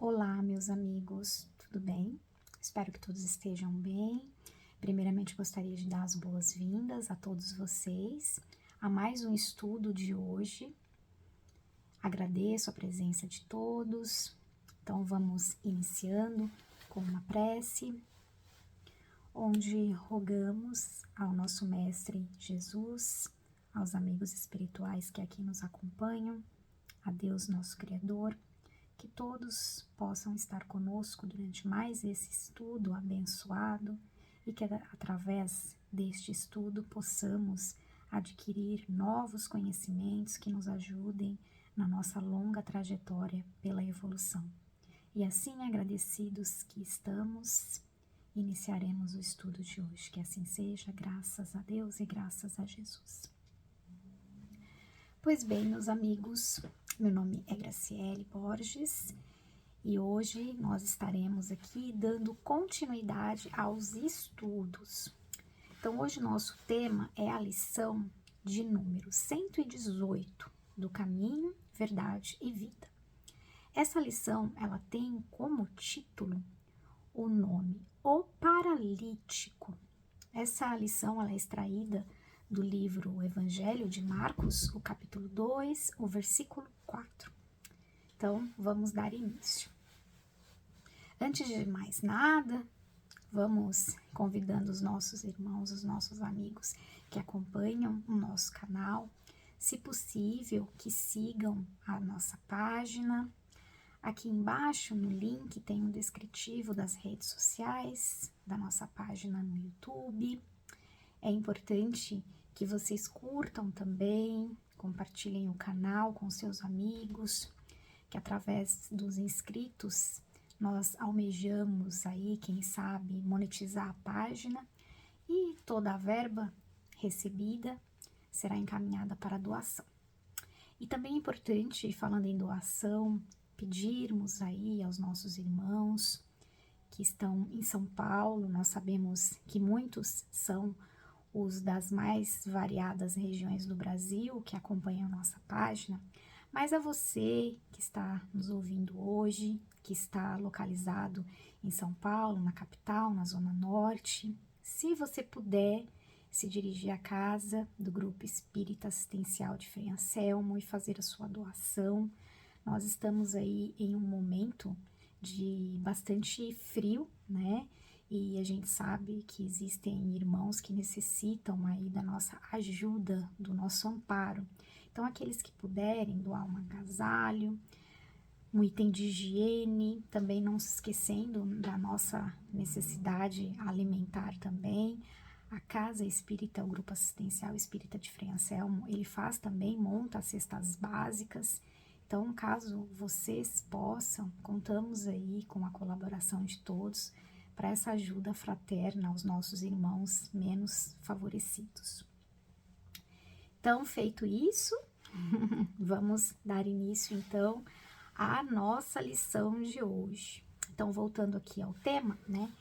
Olá, meus amigos, tudo bem? Espero que todos estejam bem. Primeiramente, gostaria de dar as boas-vindas a todos vocês a mais um estudo de hoje. Agradeço a presença de todos. Então, vamos iniciando com uma prece, onde rogamos ao nosso Mestre Jesus, aos amigos espirituais que aqui nos acompanham, a Deus, nosso Criador, que todos possam estar conosco durante mais esse estudo abençoado e que através deste estudo possamos adquirir novos conhecimentos que nos ajudem na nossa longa trajetória pela evolução. E assim, agradecidos que estamos, iniciaremos o estudo de hoje. Que assim seja, graças a Deus e graças a Jesus. Pois bem, meus amigos, meu nome é Graciele Borges e hoje nós estaremos aqui dando continuidade aos estudos. Então, hoje nosso tema é a lição de número 118 do Caminho, Verdade e Vida. Essa lição, ela tem como título o nome O Paralítico. Essa lição, ela é extraída do livro O Evangelho de Marcos, o capítulo 2, o versículo 4. Então, vamos dar início. Antes de mais nada, vamos convidando os nossos irmãos, os nossos amigos que acompanham o nosso canal, se possível, que sigam a nossa página. Aqui embaixo no link tem um descritivo das redes sociais, da nossa página no YouTube. É importante que vocês curtam também, compartilhem o canal com seus amigos, que através dos inscritos nós almejamos aí, quem sabe, monetizar a página e toda a verba recebida será encaminhada para doação. E também é importante, falando em doação, pedirmos aí aos nossos irmãos que estão em São Paulo. Nós sabemos que muitos são os das mais variadas regiões do Brasil que acompanham a nossa página, mas a você que está nos ouvindo hoje, que está localizado em São Paulo, na capital, na Zona Norte, se você puder se dirigir à casa do Grupo Espírita Assistencial de Frei Anselmo e fazer a sua doação. Nós estamos aí em um momento de bastante frio, né? E a gente sabe que existem irmãos que necessitam aí da nossa ajuda, do nosso amparo. Então, aqueles que puderem doar um agasalho, um item de higiene, também não se esquecendo da nossa necessidade alimentar também. A Casa Espírita, o Grupo Assistencial Espírita de Frei Anselmo, ele faz também, monta as cestas básicas. Então, caso vocês possam, contamos aí com a colaboração de todos para essa ajuda fraterna aos nossos irmãos menos favorecidos. Então, feito isso, vamos dar início, então, à nossa lição de hoje. Então, voltando aqui ao tema, né?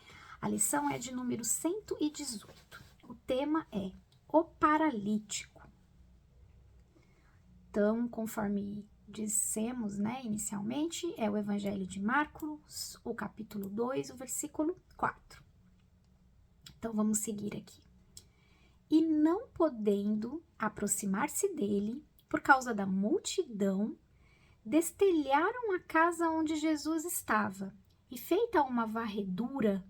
A lição é de número 118. O tema é o paralítico. Então, conforme dissemos, né, inicialmente, é o Evangelho de Marcos, o capítulo 2, o versículo 4. Então, vamos seguir aqui. E não podendo aproximar-se dele, por causa da multidão, destelharam a casa onde Jesus estava, e feita uma varredura,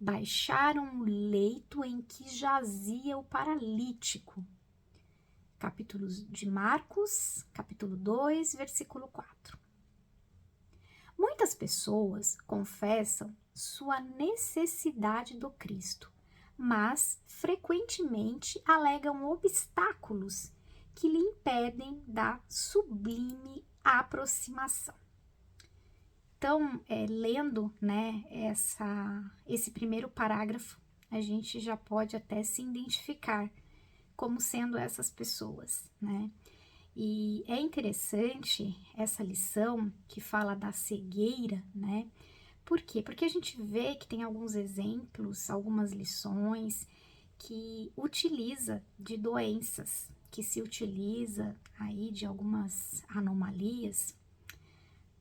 baixaram o leito em que jazia o paralítico. Capítulo de Marcos, capítulo 2, versículo 4. Muitas pessoas confessam sua necessidade do Cristo, mas frequentemente alegam obstáculos que lhe impedem da sublime aproximação. Então, lendo, né, esse primeiro parágrafo, a gente já pode até se identificar como sendo essas pessoas, né? E é interessante essa lição que fala da cegueira, né? Por quê? Porque a gente vê que tem alguns exemplos, algumas lições que utiliza de doenças, que se utiliza aí de algumas anomalias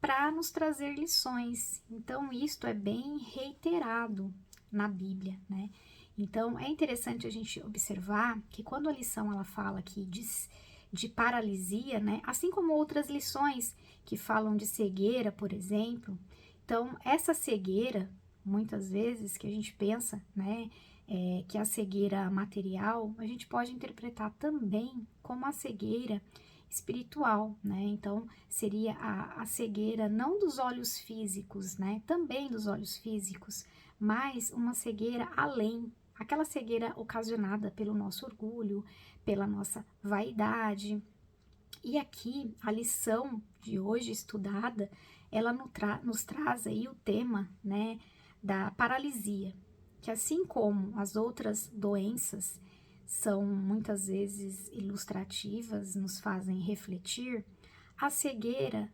para nos trazer lições. Então, isto é bem reiterado na Bíblia, né? Então, é interessante a gente observar que quando a lição ela fala aqui de paralisia, né? Assim como outras lições que falam de cegueira, por exemplo. Então, essa cegueira, muitas vezes, que a gente pensa, né? Que a cegueira material, a gente pode interpretar também como a cegueira espiritual, né? Então, seria a cegueira não dos olhos físicos, né? Também dos olhos físicos, mas uma cegueira além, aquela cegueira ocasionada pelo nosso orgulho, pela nossa vaidade. E aqui, a lição de hoje estudada, ela nos traz aí o tema, né, da paralisia, que assim como as outras doenças são muitas vezes ilustrativas, nos fazem refletir, a cegueira,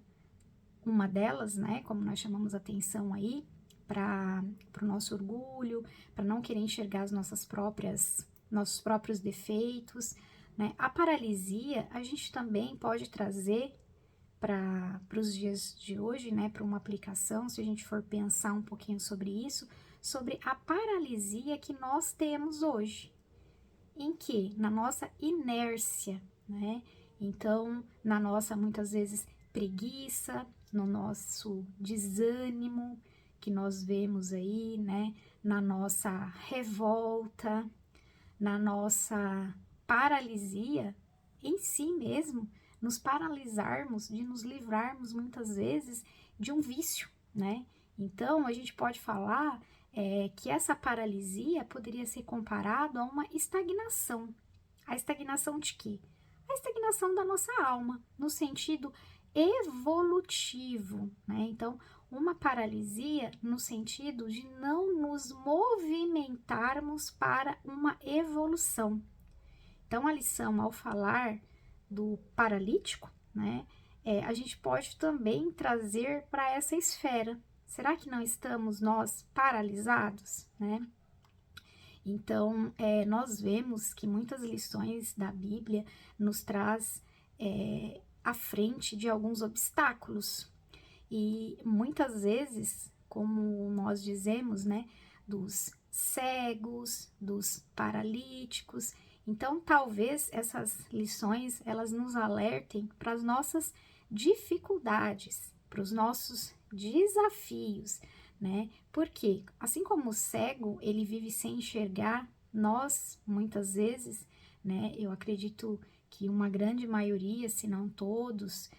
uma delas, né, como nós chamamos atenção aí, para o nosso orgulho, para não querer enxergar nossos próprios defeitos, né? A paralisia a gente também pode trazer para os dias de hoje, né, para uma aplicação, se a gente for pensar um pouquinho sobre isso, sobre a paralisia que nós temos hoje. Em que? Na nossa inércia, né? Então, na nossa, muitas vezes, preguiça, no nosso desânimo que nós vemos aí, né? Na nossa revolta, na nossa paralisia em si mesmo, nos paralisarmos, de nos livrarmos muitas vezes de um vício, né? Então, a gente pode falar que essa paralisia poderia ser comparado a uma estagnação. A estagnação de quê? A estagnação da nossa alma, no sentido evolutivo, né? Então, uma paralisia no sentido de não nos movimentarmos para uma evolução. Então, a lição, ao falar do paralítico, né, a gente pode também trazer para essa esfera. Será que não estamos nós paralisados, né? Então, nós vemos que muitas lições da Bíblia nos traz à frente de alguns obstáculos. E muitas vezes, como nós dizemos, né, dos cegos, dos paralíticos. Então, talvez essas lições, elas nos alertem para as nossas dificuldades, para os nossos desafios, né? Porque, assim como o cego, ele vive sem enxergar, nós, muitas vezes, né, eu acredito que uma grande maioria, se não todos,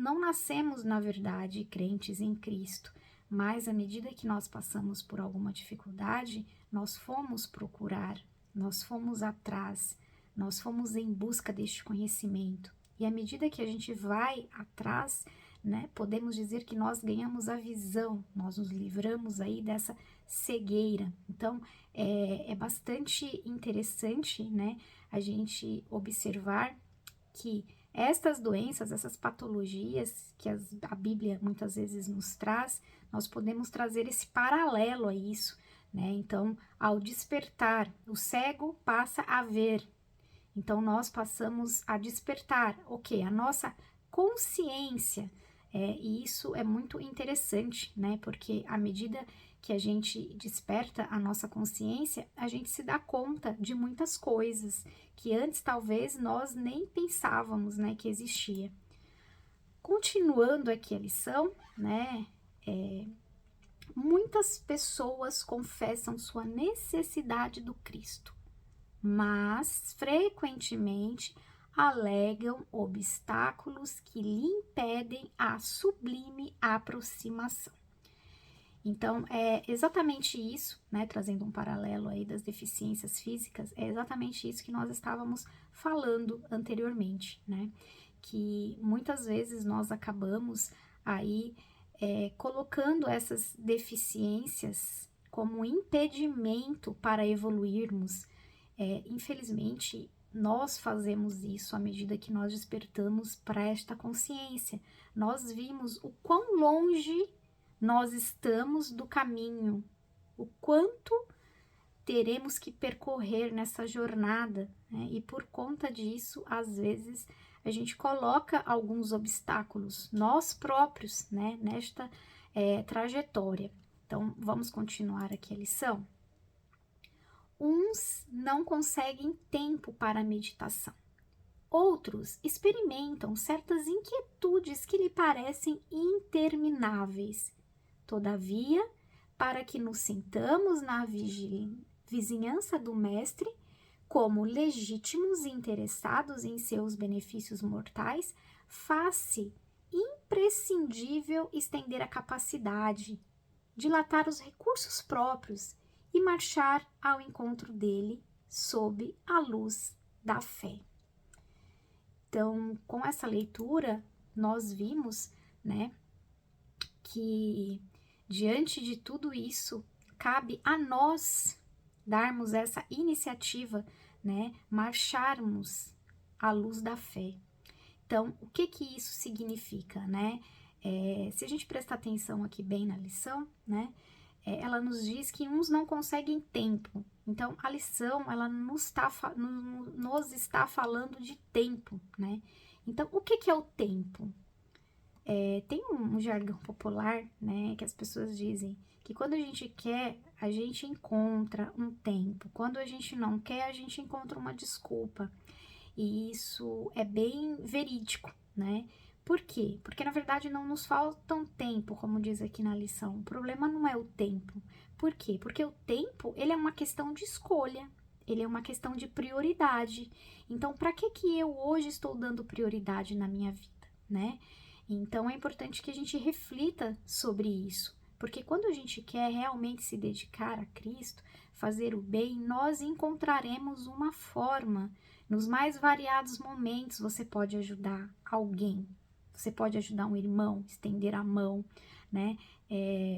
não nascemos, na verdade, crentes em Cristo, mas à medida que nós passamos por alguma dificuldade, nós fomos procurar, nós fomos atrás, nós fomos em busca deste conhecimento. E à medida que a gente vai atrás, né, podemos dizer que nós ganhamos a visão, nós nos livramos aí dessa cegueira. Então, é bastante interessante, né, a gente observar que estas doenças, essas patologias que a Bíblia muitas vezes nos traz, nós podemos trazer esse paralelo a isso, né? Então, ao despertar, o cego passa a ver. Então, nós passamos a despertar, o quê? A nossa consciência. E isso é muito interessante, né? Porque à medida que a gente desperta a nossa consciência, a gente se dá conta de muitas coisas que antes talvez nós nem pensávamos, né, que existia. Continuando aqui a lição, né, muitas pessoas confessam sua necessidade do Cristo, mas frequentemente alegam obstáculos que lhe impedem a sublime aproximação. Então, é exatamente isso, né, trazendo um paralelo aí das deficiências físicas, é exatamente isso que nós estávamos falando anteriormente, né, que muitas vezes nós acabamos aí colocando essas deficiências como impedimento para evoluirmos. Infelizmente, nós fazemos isso à medida que nós despertamos para esta consciência. Nós vimos o quão longe nós estamos do caminho, o quanto teremos que percorrer nessa jornada, né? E por conta disso, às vezes, a gente coloca alguns obstáculos, nós próprios, né, nesta trajetória. Então, vamos continuar aqui a lição. Uns não conseguem tempo para a meditação. Outros experimentam certas inquietudes que lhe parecem intermináveis. Todavia, para que nos sintamos na vizinhança do Mestre, como legítimos e interessados em seus benefícios mortais, faz-se imprescindível estender a capacidade, dilatar os recursos próprios e marchar ao encontro dele sob a luz da fé. Então, com essa leitura, nós vimos, né, que diante de tudo isso, cabe a nós darmos essa iniciativa, né, marcharmos à luz da fé. Então, o que que isso significa, né? Se a gente prestar atenção aqui bem na lição, né, ela nos diz que uns não conseguem tempo. Então, a lição, ela nos está falando de tempo, né? Então, o que que é o tempo? Tem um jargão popular, né, que as pessoas dizem que quando a gente quer, a gente encontra um tempo. Quando a gente não quer, a gente encontra uma desculpa. E isso é bem verídico, né? Por quê? Porque, na verdade, não nos falta um tempo, como diz aqui na lição. O problema não é o tempo. Por quê? Porque o tempo, ele é uma questão de escolha. Ele é uma questão de prioridade. Então, para que eu hoje estou dando prioridade na minha vida, né? Então, é importante que a gente reflita sobre isso. Porque quando a gente quer realmente se dedicar a Cristo, fazer o bem, nós encontraremos uma forma. Nos mais variados momentos, você pode ajudar alguém. Você pode ajudar um irmão, estender a mão, né?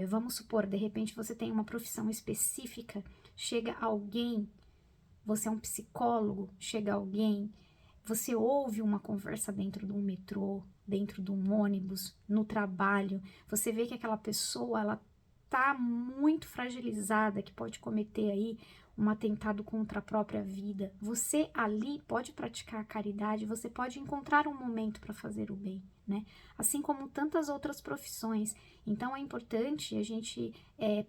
Vamos supor, de repente você tem uma profissão específica, chega alguém, você é um psicólogo, chega alguém, você ouve uma conversa dentro de um metrô, dentro de um ônibus, no trabalho, você vê que aquela pessoa, ela tá muito fragilizada, que pode cometer aí um atentado contra a própria vida. Você ali pode praticar a caridade, você pode encontrar um momento para fazer o bem, né? Assim como tantas outras profissões. Então, é importante a gente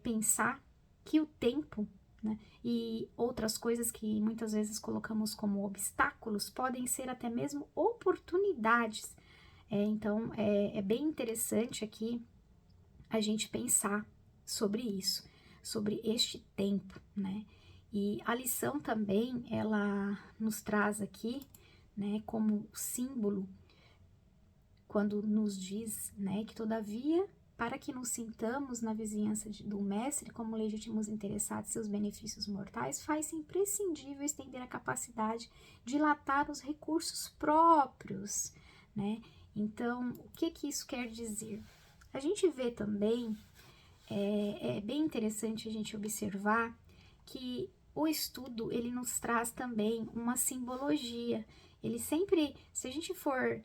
pensar que o tempo, né, e outras coisas que muitas vezes colocamos como obstáculos podem ser até mesmo oportunidades. Então, é bem interessante aqui a gente pensar sobre isso, sobre este tempo, né? E a lição também, ela nos traz aqui, né, como símbolo, quando nos diz, né, que todavia, para que nos sintamos na vizinhança do Mestre, como legítimos interessados em seus benefícios mortais, faz-se imprescindível estender a capacidade de dilatar os recursos próprios, né? Então, o que que isso quer dizer? A gente vê também, é bem interessante a gente observar que o estudo, ele nos traz também uma simbologia. Ele sempre, se a gente for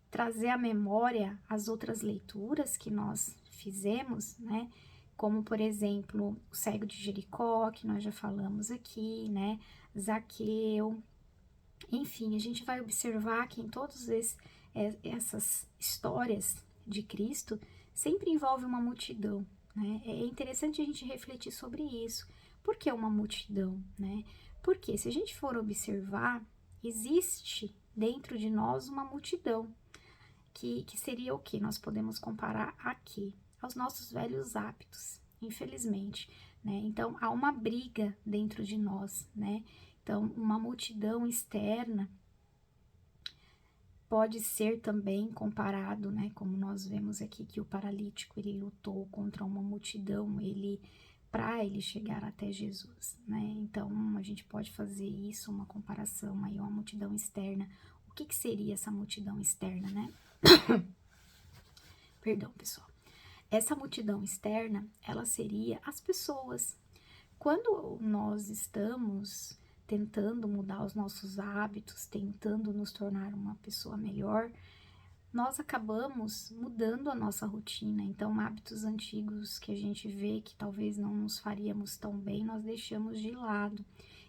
trazer à memória as outras leituras que nós fizemos, né? Como, por exemplo, o cego de Jericó, que nós já falamos aqui, né? Zaqueu. Enfim, a gente vai observar que em todas essas histórias de Cristo, sempre envolve uma multidão, né? É interessante a gente refletir sobre isso. Por que uma multidão, né? Porque se a gente for observar, existe dentro de nós uma multidão, que seria o que? Nós podemos comparar aqui aos nossos velhos hábitos, infelizmente, né? Então, há uma briga dentro de nós, né? Então, uma multidão externa pode ser também comparado, né? Como nós vemos aqui que o paralítico, ele lutou contra uma multidão, para ele chegar até Jesus, né? Então, a gente pode fazer isso, uma comparação aí, uma multidão externa. O que seria essa multidão externa, né? Perdão, pessoal. Essa multidão externa, ela seria as pessoas. Quando nós estamos tentando mudar os nossos hábitos, tentando nos tornar uma pessoa melhor, nós acabamos mudando a nossa rotina. Então, hábitos antigos que a gente vê que talvez não nos faríamos tão bem, nós deixamos de lado.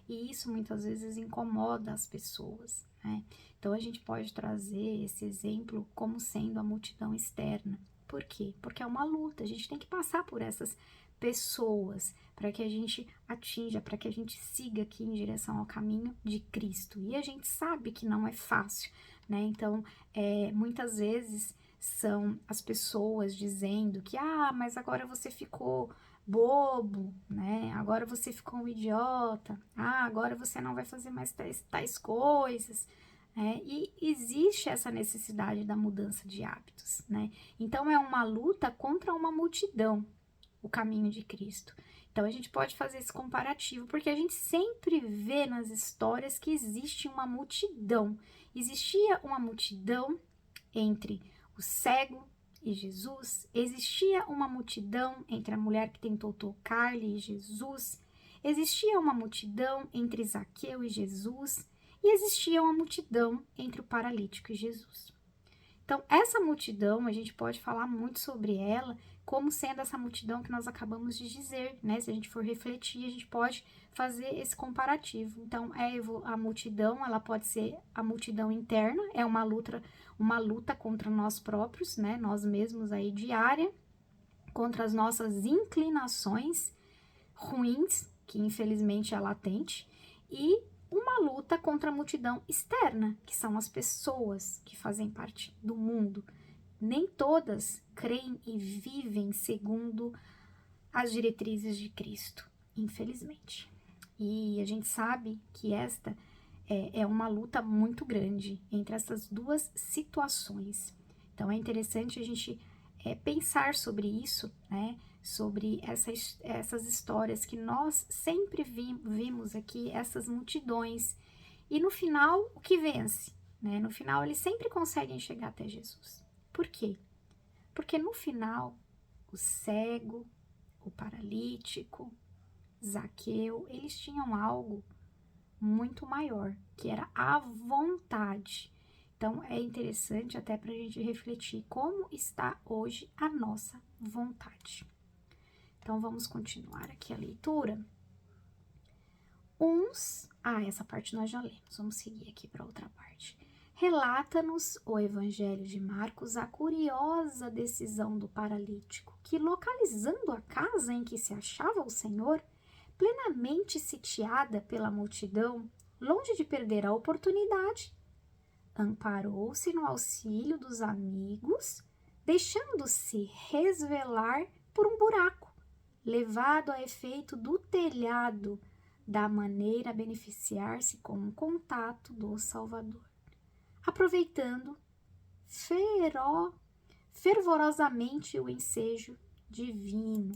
E isso muitas vezes incomoda as pessoas, né? Então, a gente pode trazer esse exemplo como sendo a multidão externa. Por quê? Porque é uma luta, a gente tem que passar por essas pessoas para que a gente atinja, para que a gente siga aqui em direção ao caminho de Cristo. E a gente sabe que não é fácil, né? Então, muitas vezes são as pessoas dizendo que, mas agora você ficou bobo, né? Agora você ficou um idiota. Agora você não vai fazer mais tais coisas. E existe essa necessidade da mudança de hábitos, né? Então, é uma luta contra uma multidão, o caminho de Cristo. Então, a gente pode fazer esse comparativo, porque a gente sempre vê nas histórias que existe uma multidão. Existia uma multidão entre o cego e Jesus, existia uma multidão entre a mulher que tentou tocar-lhe e Jesus, existia uma multidão entre Zaqueu e Jesus, e existia uma multidão entre o paralítico e Jesus. Então, essa multidão, a gente pode falar muito sobre ela como sendo essa multidão que nós acabamos de dizer, né? Se a gente for refletir, a gente pode fazer esse comparativo. Então, a multidão, ela pode ser a multidão interna, é uma luta contra nós próprios, né? Nós mesmos aí diária, contra as nossas inclinações ruins, que infelizmente é latente, e uma luta contra a multidão externa, que são as pessoas que fazem parte do mundo. Nem todas creem e vivem segundo as diretrizes de Cristo, infelizmente. E a gente sabe que esta é uma luta muito grande entre essas duas situações. Então, é interessante a gente pensar sobre isso, né? Sobre essas histórias que nós sempre vimos aqui, essas multidões. E no final, o que vence? Né? No final, eles sempre conseguem chegar até Jesus. Por quê? Porque no final, o cego, o paralítico, Zaqueu, eles tinham algo muito maior, que era a vontade. Então, é interessante até para a gente refletir como está hoje a nossa vontade. Então, vamos continuar aqui a leitura. Essa parte nós já lemos, vamos seguir aqui para outra parte. Relata-nos o Evangelho de Marcos a curiosa decisão do paralítico, que, localizando a casa em que se achava o Senhor, plenamente sitiada pela multidão, longe de perder a oportunidade, amparou-se no auxílio dos amigos, deixando-se resvelar por um buraco, levado a efeito do telhado, da maneira a beneficiar-se com um contato do Salvador, aproveitando fervorosamente o ensejo divino.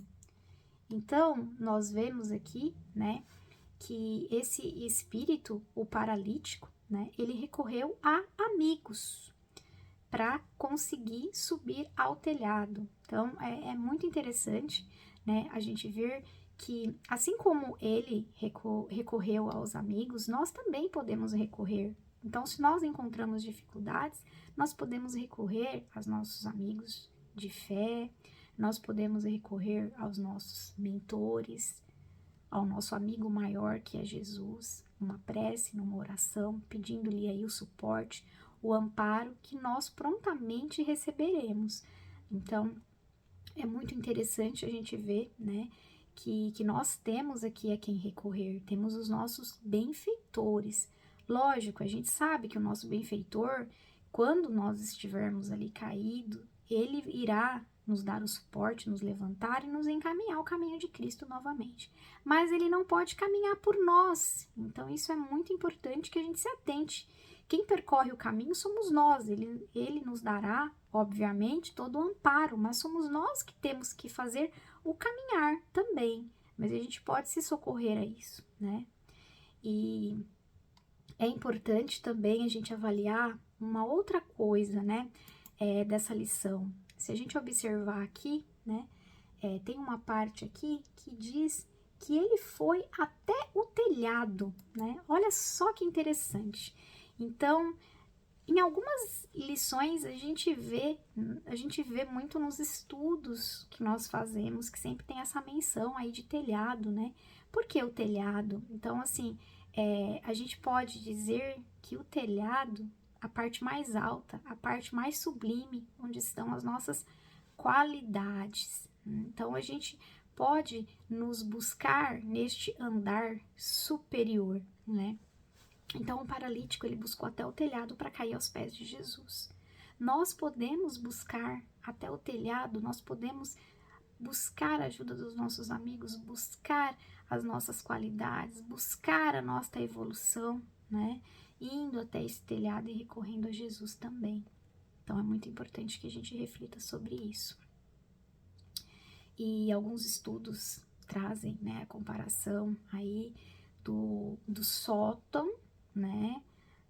Então, nós vemos aqui, né, que esse espírito, o paralítico, né, ele recorreu a amigos para conseguir subir ao telhado. Então, é muito interessante, né, a gente ver que, assim como ele recorreu aos amigos, nós também podemos recorrer. Então, se nós encontramos dificuldades, nós podemos recorrer aos nossos amigos de fé, nós podemos recorrer aos nossos mentores, ao nosso amigo maior que é Jesus, numa prece, numa oração, pedindo-lhe aí o suporte, o amparo que nós prontamente receberemos. Então, é muito interessante a gente ver, né, que nós temos aqui a quem recorrer, temos os nossos benfeitores. Lógico, a gente sabe que o nosso benfeitor, quando nós estivermos ali caído, ele irá nos dar o suporte, nos levantar e nos encaminhar ao caminho de Cristo novamente. Mas ele não pode caminhar por nós. Então, isso é muito importante que a gente se atente. Quem percorre o caminho somos nós. Ele nos dará, obviamente, todo o amparo, mas somos nós que temos que fazer o caminhar também. Mas a gente pode se socorrer a isso, né? E é importante também a gente avaliar uma outra coisa, né? Dessa lição. Se a gente observar aqui, né, tem uma parte aqui que diz que ele foi até o telhado, né? Olha só que interessante. Então, em algumas lições a gente vê muito nos estudos que nós fazemos, que sempre tem essa menção aí de telhado, né? Por que o telhado? Então, assim, a gente pode dizer que o telhado, a parte mais alta, a parte mais sublime, onde estão as nossas qualidades. Então, a gente pode nos buscar neste andar superior, né? Então, o paralítico, ele buscou até o telhado para cair aos pés de Jesus. Nós podemos buscar até o telhado, nós podemos buscar a ajuda dos nossos amigos, buscar as nossas qualidades, buscar a nossa evolução, né? Indo até esse telhado e recorrendo a Jesus também. Então, é muito importante que a gente reflita sobre isso. E alguns estudos trazem, né, a comparação aí do sótão, né,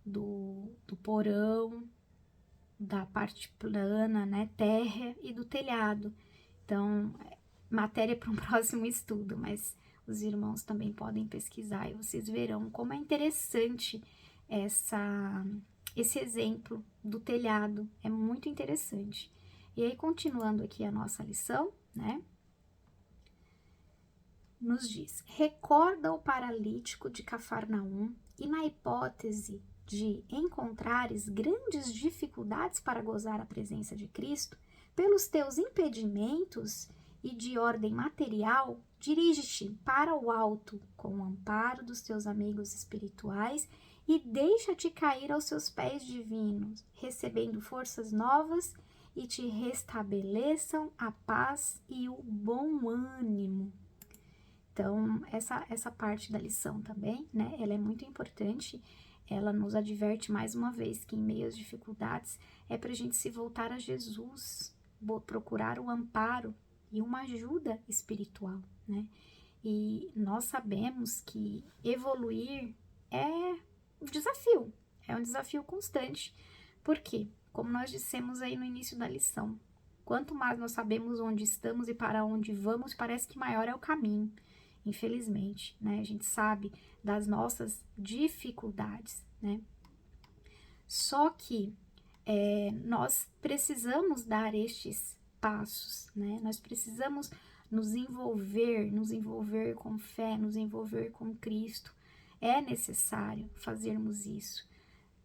do porão, da parte plana, né, terra e do telhado. Então, matéria para um próximo estudo, mas os irmãos também podem pesquisar e vocês verão como é interessante esse exemplo do telhado, é muito interessante. E aí, continuando aqui a nossa lição, né, nos diz: recorda o paralítico de Cafarnaum e, na hipótese de encontrares grandes dificuldades para gozar a presença de Cristo, pelos teus impedimentos e de ordem material, dirige-te para o alto com o amparo dos teus amigos espirituais e deixa-te cair aos seus pés divinos, recebendo forças novas e te restabeleçam a paz e o bom ânimo. Então, essa parte da lição também, né, ela é muito importante, ela nos adverte mais uma vez que em meio às dificuldades é para a gente se voltar a Jesus, procurar o amparo e uma ajuda espiritual, né? E nós sabemos que evoluir é um desafio constante. Por quê? Como nós dissemos aí no início da lição, quanto mais nós sabemos onde estamos e para onde vamos, parece que maior é o caminho. Infelizmente, né? A gente sabe das nossas dificuldades, né? Só que nós precisamos dar estes passos, né? Nós precisamos nos envolver com fé, nos envolver com Cristo. É necessário fazermos isso.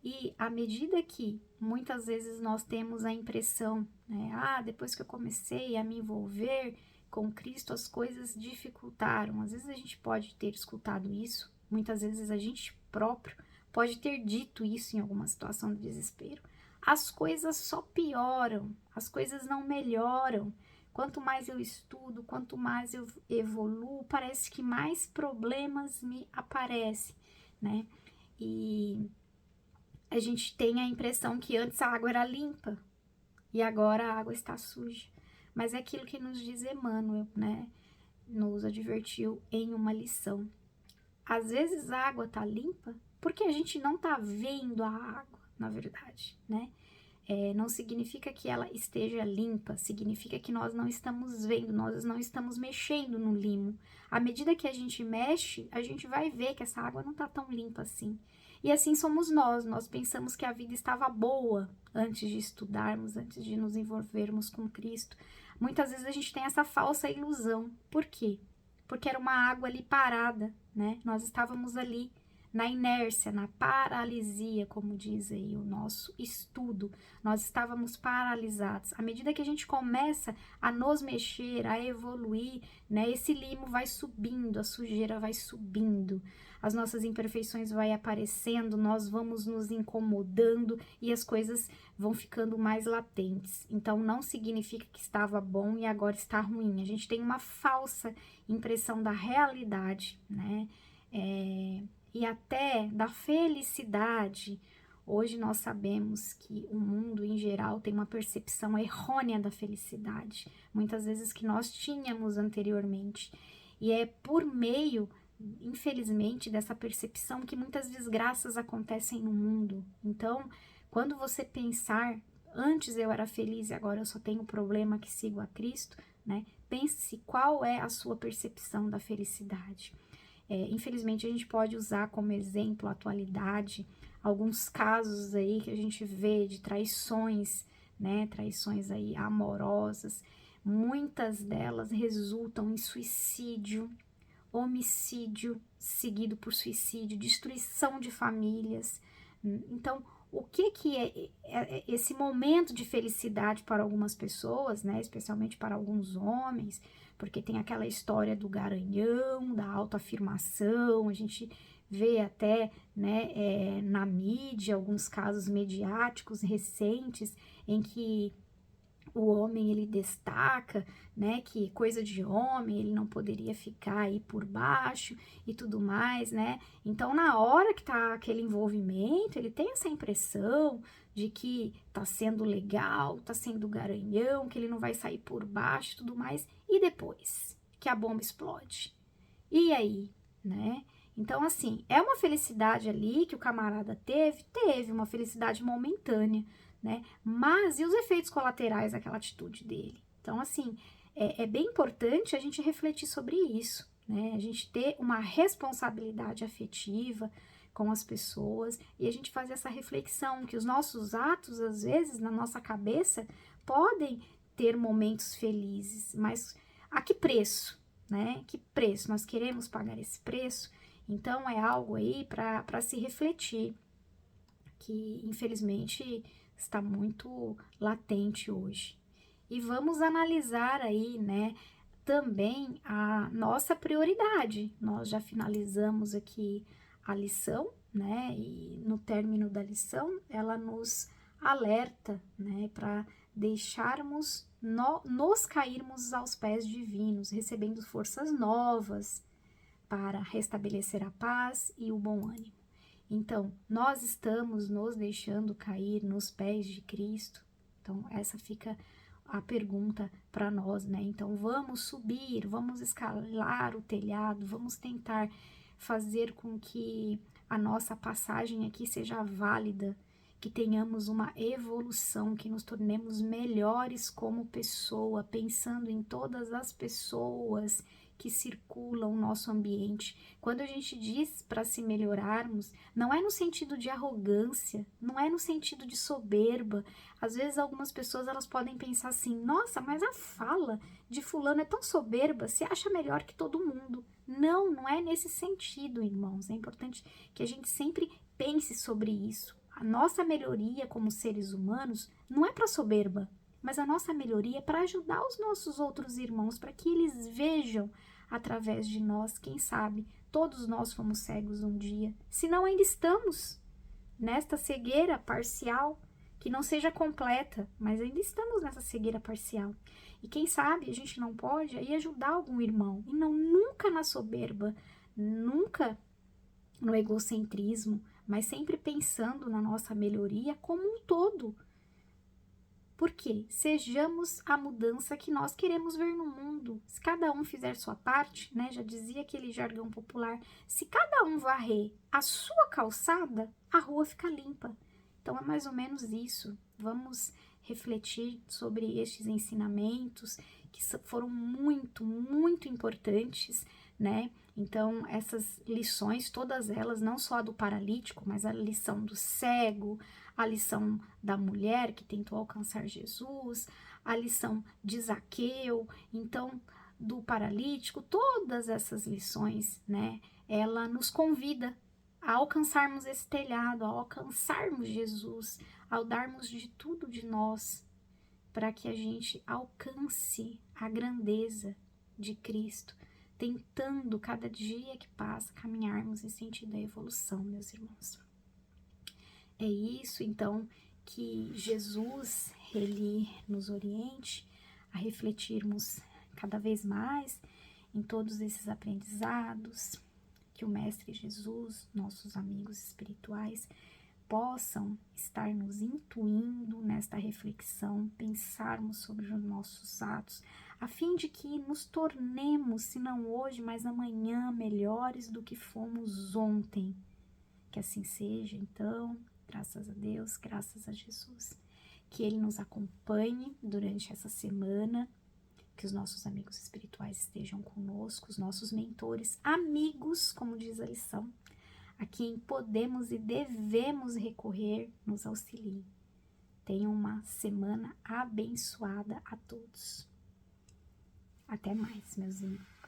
E à medida que muitas vezes nós temos a impressão, né? Depois que eu comecei a me envolver com Cristo, as coisas dificultaram. Às vezes a gente pode ter escutado isso, muitas vezes a gente próprio pode ter dito isso em alguma situação de desespero. As coisas só pioram, as coisas não melhoram. Quanto mais eu estudo, quanto mais eu evoluo, parece que mais problemas me aparecem, né? E a gente tem a impressão que antes a água era limpa e agora a água está suja. Mas é aquilo que nos diz Emmanuel, né? Nos advertiu em uma lição. Às vezes a água tá limpa porque a gente não tá vendo a água, na verdade, né? Não significa que ela esteja limpa, significa que nós não estamos vendo, nós não estamos mexendo no limo. À medida que a gente mexe, a gente vai ver que essa água não tá tão limpa assim. E assim somos nós pensamos que a vida estava boa antes de estudarmos, antes de nos envolvermos com Cristo. Muitas vezes a gente tem essa falsa ilusão. Por quê? Porque era uma água ali parada, né? Nós estávamos ali na inércia, na paralisia, como diz aí o nosso estudo. Nós estávamos paralisados. À medida que a gente começa a nos mexer, a evoluir, né? Esse limo vai subindo, a sujeira vai subindo, as nossas imperfeições vai aparecendo, nós vamos nos incomodando e as coisas vão ficando mais latentes. Então, não significa que estava bom e agora está ruim. A gente tem uma falsa impressão da realidade, né? E até da felicidade. Hoje nós sabemos que o mundo em geral tem uma percepção errônea da felicidade, muitas vezes que nós tínhamos anteriormente. E é por meio, infelizmente, dessa percepção que muitas desgraças acontecem no mundo. Então, quando você pensar, antes eu era feliz e agora eu só tenho problema que sigo a Cristo, né? Pense qual é a sua percepção da felicidade. Infelizmente, a gente pode usar como exemplo a atualidade, alguns casos aí que a gente vê de traições, né? Traições aí amorosas. Muitas delas resultam em suicídio, homicídio seguido por suicídio, destruição de famílias. Então, o que que é esse momento de felicidade para algumas pessoas, né? Especialmente para alguns homens, porque tem aquela história do garanhão, da autoafirmação, a gente vê até, né, na mídia, alguns casos mediáticos recentes em que o homem ele destaca, né, que coisa de homem, ele não poderia ficar aí por baixo e tudo mais, né? Então, na hora que tá aquele envolvimento, ele tem essa impressão de que tá sendo legal, tá sendo garanhão, que ele não vai sair por baixo e tudo mais. E depois que a bomba explode? E aí, né? Então, assim, é uma felicidade ali que o camarada teve uma felicidade momentânea, né? Mas e os efeitos colaterais daquela atitude dele? Então, assim, é bem importante a gente refletir sobre isso, né? A gente ter uma responsabilidade afetiva com as pessoas e a gente fazer essa reflexão que os nossos atos, às vezes, na nossa cabeça, podem ter momentos felizes, mas a que preço? Né? Que preço? Nós queremos pagar esse preço? Então, é algo aí para se refletir, que infelizmente está muito latente hoje. E vamos analisar aí, né, também a nossa prioridade. Nós já finalizamos aqui a lição, né, e no término da lição, ela nos alerta, né, para deixarmos nos cairmos aos pés divinos, recebendo forças novas para restabelecer a paz e o bom ânimo. Então, nós estamos nos deixando cair nos pés de Cristo? Então, essa fica a pergunta para nós, né? Então, vamos subir, vamos escalar o telhado, vamos tentar fazer com que a nossa passagem aqui seja válida, que tenhamos uma evolução, que nos tornemos melhores como pessoa, pensando em todas as pessoas que circulam o nosso ambiente. Quando a gente diz para se melhorarmos, não é no sentido de arrogância, não é no sentido de soberba. Às vezes algumas pessoas elas podem pensar assim: nossa, mas a fala de fulano é tão soberba, se acha melhor que todo mundo. Não, não é nesse sentido, irmãos. É importante que a gente sempre pense sobre isso. A nossa melhoria como seres humanos não é para soberba, mas a nossa melhoria é para ajudar os nossos outros irmãos, para que eles vejam através de nós, quem sabe, todos nós fomos cegos um dia, se não ainda estamos nesta cegueira parcial, que não seja completa, mas ainda estamos nessa cegueira parcial. E quem sabe a gente não pode aí ajudar algum irmão, e não nunca na soberba, nunca no egocentrismo, mas sempre pensando na nossa melhoria como um todo. Porque sejamos a mudança que nós queremos ver no mundo. Se cada um fizer sua parte, né? Já dizia aquele jargão popular, se cada um varrer a sua calçada, a rua fica limpa. Então é mais ou menos isso. Vamos refletir sobre estes ensinamentos que foram muito, muito importantes, né? Então, essas lições, todas elas, não só a do paralítico, mas a lição do cego, a lição da mulher que tentou alcançar Jesus, a lição de Zaqueu, então, do paralítico, todas essas lições, né? Ela nos convida a alcançarmos esse telhado, a alcançarmos Jesus, ao darmos de tudo de nós, para que a gente alcance a grandeza de Cristo, tentando cada dia que passa caminharmos em sentido da evolução, meus irmãos. É isso, então, que Jesus, ele nos oriente a refletirmos cada vez mais em todos esses aprendizados, que o Mestre Jesus, nossos amigos espirituais, possam estar nos intuindo nesta reflexão, pensarmos sobre os nossos atos, a fim de que nos tornemos, se não hoje, mas amanhã, melhores do que fomos ontem. Que assim seja, então, graças a Deus, graças a Jesus. Que Ele nos acompanhe durante essa semana, que os nossos amigos espirituais estejam conosco, os nossos mentores, amigos, como diz a lição, a quem podemos e devemos recorrer, nos auxiliem. Tenham uma semana abençoada a todos. Até mais, meus irmãos.